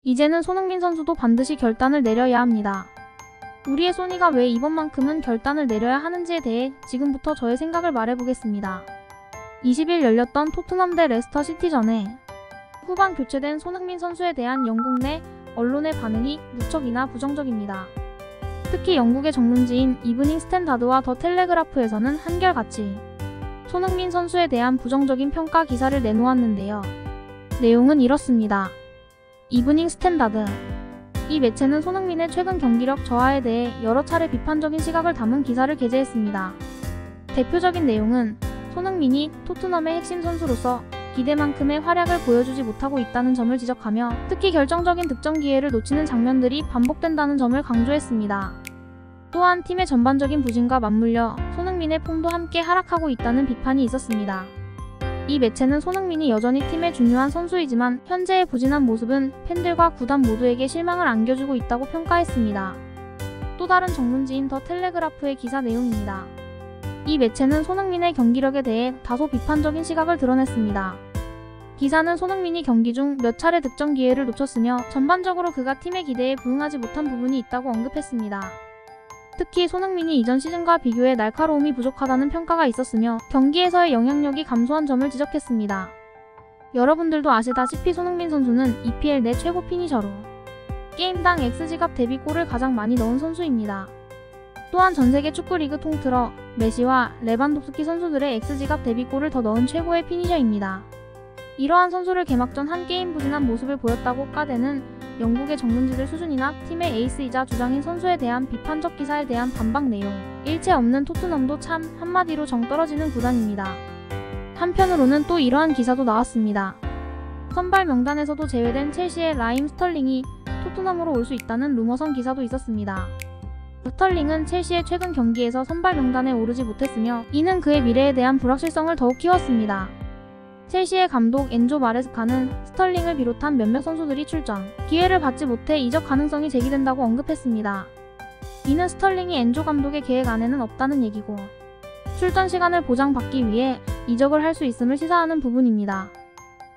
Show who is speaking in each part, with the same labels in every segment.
Speaker 1: 이제는 손흥민 선수도 반드시 결단을 내려야 합니다. 우리의 소니가 왜 이번만큼은 결단을 내려야 하는지에 대해 지금부터 저의 생각을 말해보겠습니다. 20일 열렸던 토트넘 대 레스터 시티전에 후반 교체된 손흥민 선수에 대한 영국 내 언론의 반응이 무척이나 부정적입니다. 특히 영국의 전문지인 이브닝 스탠다드와 더 텔레그라프에서는 한결같이 손흥민 선수에 대한 부정적인 평가 기사를 내놓았는데요. 내용은 이렇습니다. 이브닝 스탠다드. 이 매체는 손흥민의 최근 경기력 저하에 대해 여러 차례 비판적인 시각을 담은 기사를 게재했습니다. 대표적인 내용은 손흥민이 토트넘의 핵심 선수로서 기대만큼의 활약을 보여주지 못하고 있다는 점을 지적하며 특히 결정적인 득점 기회를 놓치는 장면들이 반복된다는 점을 강조했습니다. 또한 팀의 전반적인 부진과 맞물려 손흥민의 폼도 함께 하락하고 있다는 비판이 있었습니다. 이 매체는 손흥민이 여전히 팀의 중요한 선수이지만 현재의 부진한 모습은 팬들과 구단 모두에게 실망을 안겨주고 있다고 평가했습니다. 또 다른 전문지인 더 텔레그라프의 기사 내용입니다. 이 매체는 손흥민의 경기력에 대해 다소 비판적인 시각을 드러냈습니다. 기사는 손흥민이 경기 중 몇 차례 득점 기회를 놓쳤으며 전반적으로 그가 팀의 기대에 부응하지 못한 부분이 있다고 언급했습니다. 특히 손흥민이 이전 시즌과 비교해 날카로움이 부족하다는 평가가 있었으며 경기에서의 영향력이 감소한 점을 지적했습니다. 여러분들도 아시다시피 손흥민 선수는 EPL 내 최고 피니셔로 게임당 XG값 대비 골을 가장 많이 넣은 선수입니다. 또한 전세계 축구리그 통틀어 메시와 레반도프스키 선수들의 XG값 대비 골을 더 넣은 최고의 피니셔입니다. 이러한 선수를 개막전 한 게임 부진한 모습을 보였다고 까대는 영국의 전문지들 수준이나 팀의 에이스이자 주장인 선수에 대한 비판적 기사에 대한 반박 내용. 일체 없는 토트넘도 참 한마디로 정 떨어지는 구단입니다. 한편으로는 또 이러한 기사도 나왔습니다. 선발 명단에서도 제외된 첼시의 라임 스털링이 토트넘으로 올 수 있다는 루머성 기사도 있었습니다. 스털링은 첼시의 최근 경기에서 선발 명단에 오르지 못했으며 이는 그의 미래에 대한 불확실성을 더욱 키웠습니다. 첼시의 감독 엔조 마레스카는 스털링을 비롯한 몇몇 선수들이 출전 기회를 받지 못해 이적 가능성이 제기된다고 언급했습니다. 이는 스털링이 엔조 감독의 계획 안에는 없다는 얘기고 출전 시간을 보장받기 위해 이적을 할 수 있음을 시사하는 부분입니다.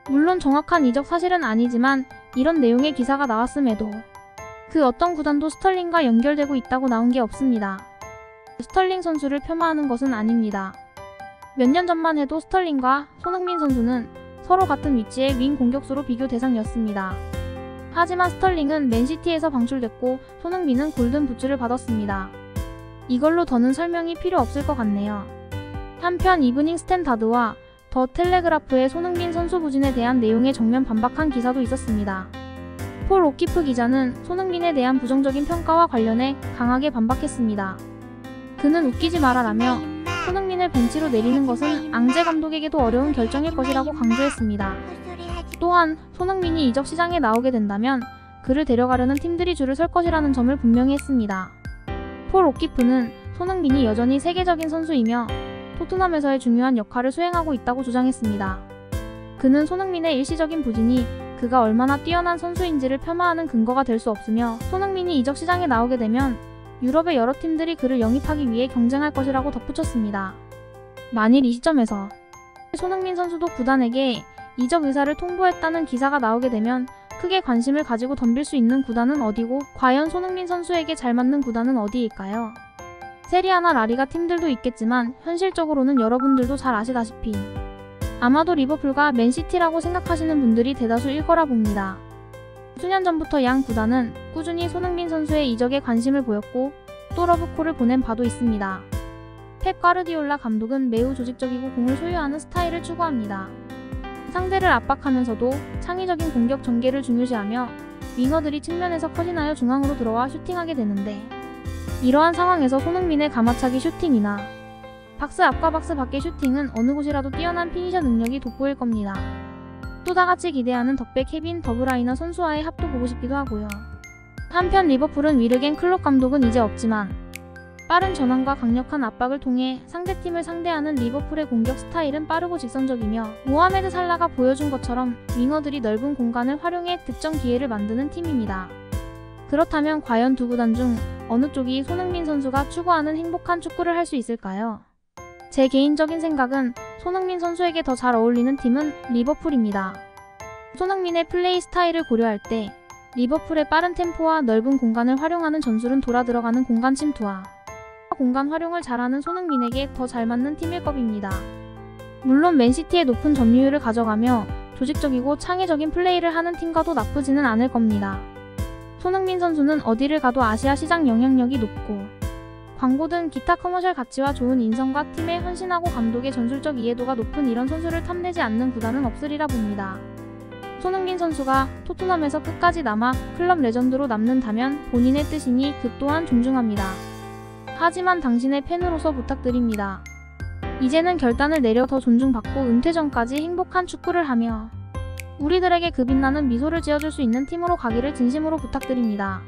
Speaker 1: 물론 정확한 이적 사실은 아니지만 이런 내용의 기사가 나왔음에도 그 어떤 구단도 스털링과 연결되고 있다고 나온 게 없습니다. 스털링 선수를 폄하하는 것은 아닙니다. 몇 년 전만 해도 스털링과 손흥민 선수는 서로 같은 위치의 윙 공격수로 비교 대상이었습니다. 하지만 스털링은 맨시티에서 방출됐고 손흥민은 골든 부츠를 받았습니다. 이걸로 더는 설명이 필요 없을 것 같네요. 한편 이브닝 스탠다드와 더 텔레그라프의 손흥민 선수 부진에 대한 내용에 정면 반박한 기사도 있었습니다. 폴 오키프 기자는 손흥민에 대한 부정적인 평가와 관련해 강하게 반박했습니다. 그는 웃기지 말아라며 손흥민을 벤치로 내리는 것은 앙제 감독에게도 어려운 결정일 것이라고 강조했습니다. 또한 손흥민이 이적 시장에 나오게 된다면 그를 데려가려는 팀들이 줄을 설 것이라는 점을 분명히 했습니다. 폴 오키프는 손흥민이 여전히 세계적인 선수이며 토트넘에서의 중요한 역할을 수행하고 있다고 주장했습니다. 그는 손흥민의 일시적인 부진이 그가 얼마나 뛰어난 선수인지를 폄하하는 근거가 될 수 없으며 손흥민이 이적 시장에 나오게 되면 유럽의 여러 팀들이 그를 영입하기 위해 경쟁할 것이라고 덧붙였습니다. 만일 이 시점에서 손흥민 선수도 구단에게 이적 의사를 통보했다는 기사가 나오게 되면 크게 관심을 가지고 덤빌 수 있는 구단은 어디고 과연 손흥민 선수에게 잘 맞는 구단은 어디일까요? 세리아나 라리가 팀들도 있겠지만 현실적으로는 여러분들도 잘 아시다시피 아마도 리버풀과 맨시티라고 생각하시는 분들이 대다수일 거라 봅니다. 수년 전부터 양 구단은 꾸준히 손흥민 선수의 이적에 관심을 보였고 또 러브콜을 보낸 바도 있습니다. 펩 과르디올라 감독은 매우 조직적이고 공을 소유하는 스타일을 추구합니다. 상대를 압박하면서도 창의적인 공격 전개를 중요시하며 윙어들이 측면에서 컷인하여 중앙으로 들어와 슈팅하게 되는데 이러한 상황에서 손흥민의 가마차기 슈팅이나 박스 앞과 박스 밖의 슈팅은 어느 곳이라도 뛰어난 피니셔 능력이 돋보일 겁니다. 또 다같이 기대하는 덕배 케빈 더브라이너 선수와의 합도 보고 싶기도 하고요. 한편 리버풀은 위르겐 클롭 감독은 이제 없지만 빠른 전환과 강력한 압박을 통해 상대팀을 상대하는 리버풀의 공격 스타일은 빠르고 직선적이며 모하메드 살라가 보여준 것처럼 윙어들이 넓은 공간을 활용해 득점 기회를 만드는 팀입니다. 그렇다면 과연 두 구단 중 어느 쪽이 손흥민 선수가 추구하는 행복한 축구를 할 수 있을까요? 제 개인적인 생각은 손흥민 선수에게 더 잘 어울리는 팀은 리버풀입니다. 손흥민의 플레이 스타일을 고려할 때 리버풀의 빠른 템포와 넓은 공간을 활용하는 전술은 돌아 들어가는 공간 침투와 공간 활용을 잘하는 손흥민에게 더 잘 맞는 팀일 겁니다. 물론 맨시티의 높은 점유율을 가져가며 조직적이고 창의적인 플레이를 하는 팀과도 나쁘지는 않을 겁니다. 손흥민 선수는 어디를 가도 아시아 시장 영향력이 높고 광고 등 기타 커머셜 가치와 좋은 인성과 팀에 헌신하고 감독의 전술적 이해도가 높은 이런 선수를 탐내지 않는 구단은 없으리라 봅니다. 손흥민 선수가 토트넘에서 끝까지 남아 클럽 레전드로 남는다면 본인의 뜻이니 그 또한 존중합니다. 하지만 당신의 팬으로서 부탁드립니다. 이제는 결단을 내려 더 존중받고 은퇴 전까지 행복한 축구를 하며 우리들에게 그 빛나는 미소를 지어줄 수 있는 팀으로 가기를 진심으로 부탁드립니다.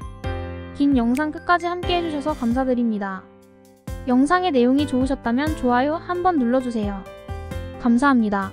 Speaker 1: 긴 영상 끝까지 함께 해주셔서 감사드립니다. 영상의 내용이 좋으셨다면 좋아요 한번 눌러주세요. 감사합니다.